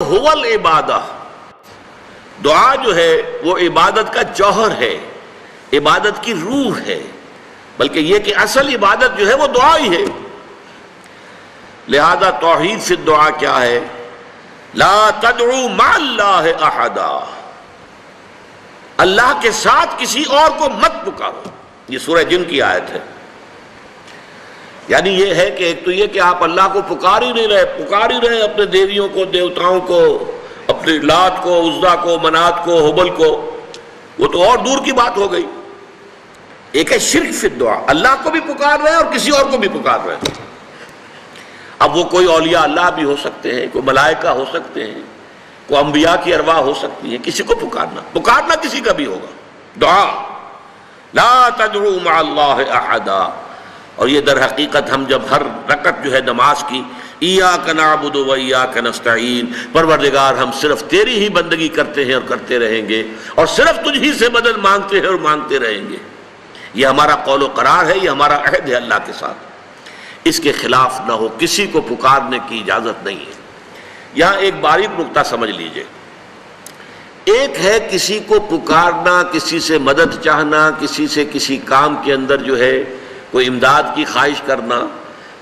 هو العبادہ، دعا جو ہے وہ عبادت کا جوہر ہے، عبادت کی روح ہے، بلکہ یہ کہ اصل عبادت جو ہے وہ دعا ہی ہے۔ لہذا توحید فی الدعا کیا ہے؟ لا تدعو مع اللہ احدا، اللہ کے ساتھ کسی اور کو مت پکارو۔ یہ سورہ جن کی آیت ہے۔ یعنی یہ ہے کہ ایک تو یہ کہ آپ اللہ کو پکار ہی رہے اپنے دیویوں کو، دیوتاؤں کو، اپنے لات کو، عزا کو، منات کو، حبل کو، وہ تو اور دور کی بات ہو گئی۔ ایک ہے شرک فی الدعا، اللہ کو بھی پکار رہے ہیں اور کسی اور کو بھی پکار رہے ہیں۔ اب وہ کوئی اولیاء اللہ بھی ہو سکتے ہیں، کوئی ملائکہ ہو سکتے ہیں، کوئی انبیاء کی ارواح ہو سکتی ہیں، کسی کو پکارنا کسی کا بھی ہوگا۔ دعا لا تدعو مع اللہ احدا۔ اور یہ در حقیقت ہم جب ہر رکعت جو ہے نماز کی ایاک نعبد و ایاک نستعین، پروردگار ہم صرف تیری ہی بندگی کرتے ہیں اور کرتے رہیں گے، اور صرف تجھ ہی سے مدد مانگتے ہیں اور مانگتے رہیں گے، یہ ہمارا قول و قرار ہے، یہ ہمارا عہد ہے اللہ کے ساتھ۔ اس کے خلاف نہ ہو، کسی کو پکارنے کی اجازت نہیں ہے۔ یہاں ایک باریک نکتہ سمجھ لیجئے۔ ایک ہے کسی کو پکارنا، کسی سے مدد چاہنا، کسی سے کسی کام کے اندر جو ہے کوئی امداد کی خواہش کرنا،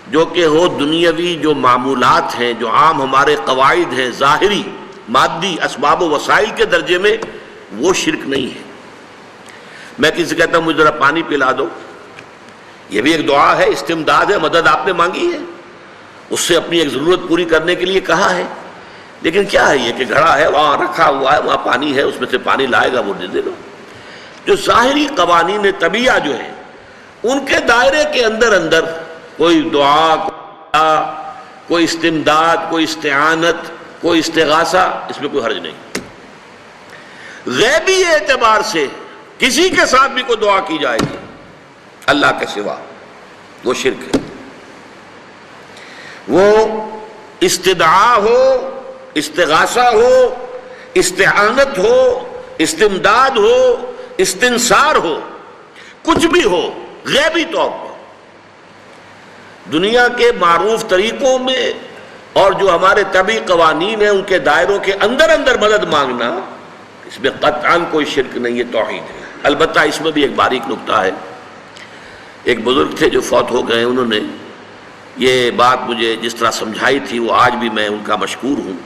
جو کہ ہو دنیاوی جو معمولات ہیں، جو عام ہمارے قواعد ہیں، ظاہری مادی اسباب و وسائل کے درجے میں، وہ شرک نہیں ہے۔ میں کسی سے کہتا ہوں مجھے ذرا پانی پلا دو، یہ بھی ایک دعا ہے، استمداد ہے، مدد آپ نے مانگی ہے، اس سے اپنی ایک ضرورت پوری کرنے کے لیے کہا ہے۔ لیکن کیا ہے یہ کہ گھڑا ہے، وہاں رکھا ہوا ہے، وہاں پانی ہے، اس میں سے پانی لائے گا وہ دے دو۔ جو ظاہری قوانین طبیعہ جو ہیں، ان کے دائرے کے اندر کوئی دعا، کوئی استمداد، کوئی استعانت، کوئی استغاثہ، اس میں کوئی حرج نہیں۔ غیبی اعتبار سے کسی کے ساتھ بھی کوئی دعا کی جائے گی اللہ کے سوا، وہ شرک ہے۔ وہ استدعا ہو، استغاثہ ہو، استعانت ہو، استمداد ہو، استنصار ہو، کچھ بھی ہو، غیبی طور پر دنیا کے معروف طریقوں میں اور جو ہمارے طبعی قوانین ہیں ان کے دائروں کے اندر مدد مانگنا، اس میں قطعاً کوئی شرک نہیں ہے، توحید ہے۔ البتہ اس میں بھی ایک باریک نکتہ ہے۔ ایک بزرگ تھے جو فوت ہو گئے، انہوں نے یہ بات مجھے جس طرح سمجھائی تھی وہ آج بھی میں ان کا مشکور ہوں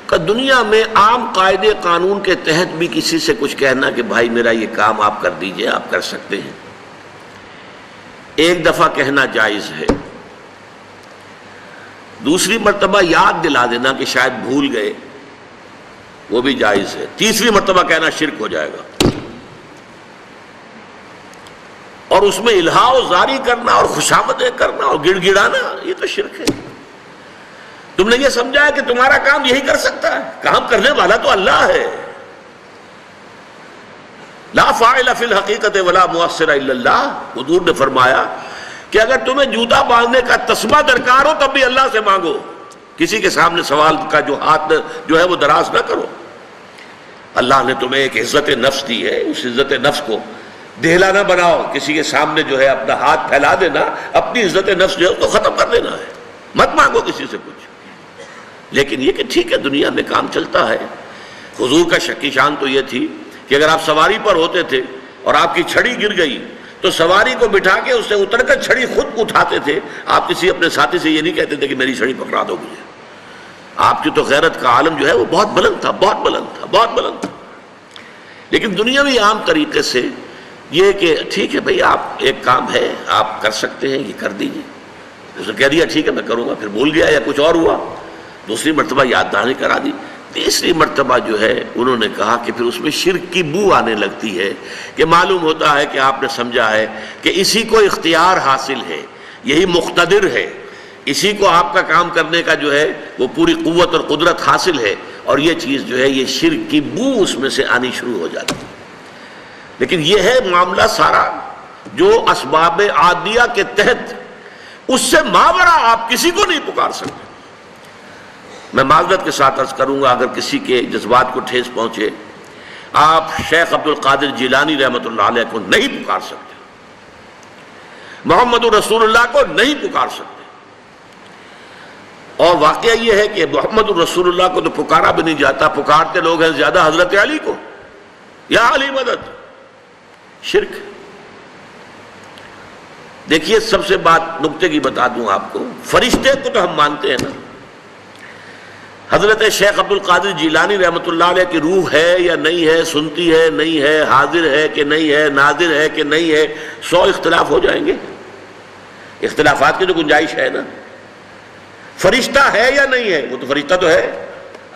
کہ دنیا میں عام قاعدے قانون کے تحت بھی کسی سے کچھ کہنا کہ بھائی میرا یہ کام آپ کر دیجئے، آپ کر سکتے ہیں، ایک دفعہ کہنا جائز ہے، دوسری مرتبہ یاد دلا دینا کہ شاید بھول گئے، وہ بھی جائز ہے، تیسری مرتبہ کہنا شرک ہو جائے گا۔ اور اس میں الہا و زاری کرنا اور خوشامدیں کرنا اور گڑ گڑانا، یہ تو شرک ہے۔ تم نے یہ سمجھا ہے کہ تمہارا کام یہی کر سکتا ہے، کام کرنے والا تو اللہ ہے۔ لا فاعل فی الحقیقت ولا مؤثر الا اللہ، حضور نے فرمایا کہ اگر تمہیں جوتا باندھنے کا تسبیح درکار ہو تب بھی اللہ سے مانگو، کسی کے سامنے سوال کا جو ہاتھ جو ہے وہ دراز نہ کرو۔ اللہ نے تمہیں ایک عزت نفس دی ہے، اس عزت نفس کو دہلا نہ بناؤ، کسی کے سامنے جو ہے اپنا ہاتھ پھیلا دینا، اپنی عزت نفس جو ہے اس کو ختم کر دینا ہے، مت مانگو کسی سے کچھ۔ لیکن یہ کہ ٹھیک ہے دنیا میں کام چلتا ہے۔ حضور کا شکی شان تو یہ تھی کہ اگر آپ سواری پر ہوتے تھے اور آپ کی چھڑی گر گئی تو سواری کو بٹھا کے اس سے اتر کر چھڑی خود اٹھاتے تھے، آپ کسی اپنے ساتھی سے یہ نہیں کہتے تھے کہ میری چھڑی پکڑا دو مجھے۔ آپ کی تو غیرت کا عالم جو ہے وہ بہت بلند تھا، بہت بلند تھا، بہت بلند تھا۔ لیکن دنیاوی عام طریقے سے یہ کہ ٹھیک ہے بھئی آپ ایک کام ہے آپ کر سکتے ہیں، یہ کر دیجئے۔ اس نے کہہ دیا ٹھیک ہے میں کروں گا، پھر بھول گیا یا کچھ اور ہوا، دوسری مرتبہ یاد دہانی کرا دی، تیسری مرتبہ جو ہے انہوں نے کہا کہ پھر اس میں شرک کی بو آنے لگتی ہے کہ معلوم ہوتا ہے کہ آپ نے سمجھا ہے کہ اسی کو اختیار حاصل ہے، یہی مقتدر ہے، اسی کو آپ کا کام کرنے کا جو ہے وہ پوری قوت اور قدرت حاصل ہے، اور یہ چیز جو ہے یہ شرک کی بو اس میں سے آنی شروع ہو جاتی ہے۔ لیکن یہ ہے معاملہ سارا جو اسباب عادیہ کے تحت، اس سے ماورا آپ کسی کو نہیں پکار سکتے۔ میں معذرت کے ساتھ عرض کروں گا اگر کسی کے جذبات کو ٹھیس پہنچے، آپ شیخ عبد القادر جیلانی رحمۃ اللہ علیہ کو نہیں پکار سکتے، محمد رسول اللہ کو نہیں پکار سکتے، اور واقعہ یہ ہے کہ محمد الرسول اللہ کو تو پکارا بھی نہیں جاتا، پکارتے لوگ ہیں زیادہ حضرت علی کو، یا علی مدد، شرک۔ دیکھیے سب سے بات نکتے کی بتا دوں آپ کو، فرشتے کو تو ہم مانتے ہیں نا، حضرت شیخ عبد القادر جیلانی رحمۃ اللہ علیہ کی روح ہے یا نہیں ہے، سنتی ہے نہیں ہے، حاضر ہے کہ نہیں ہے، ناظر ہے کہ نہیں ہے، 100 اختلاف ہو جائیں گے، اختلافات کی تو گنجائش ہے نا۔ فرشتہ ہے یا نہیں ہے؟ وہ تو فرشتہ تو ہے،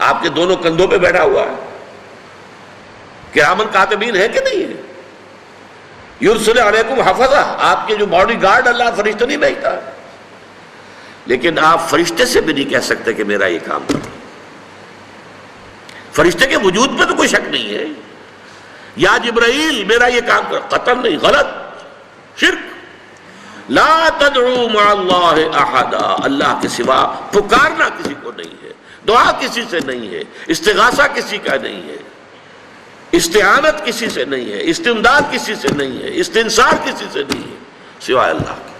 آپ کے دونوں کندھوں پہ بیٹھا ہوا ہے، کرامن کاتبین ہے کہ نہیں ہے؟ یرسل علیکم حفظہ، آپ کے جو باڈی گارڈ اللہ فرشتہ نہیں بھیجتا، لیکن آپ فرشتے سے بھی نہیں کہہ سکتے کہ میرا یہ کام کرو۔ فرشتے کے وجود پہ تو کوئی شک نہیں ہے، یا جبرائیل میرا یہ کام کرو، قطعاً نہیں، غلط، شرک۔ لا تدعو مع اللہ احدا، اللہ کے سوا پکارنا کسی کو نہیں ہے، دعا کسی سے نہیں ہے، استغاثہ کسی کا نہیں ہے، استعانت کسی سے نہیں ہے، استمداد کسی سے نہیں ہے، استنصار کسی سے نہیں ہے، سوائے اللہ کے۔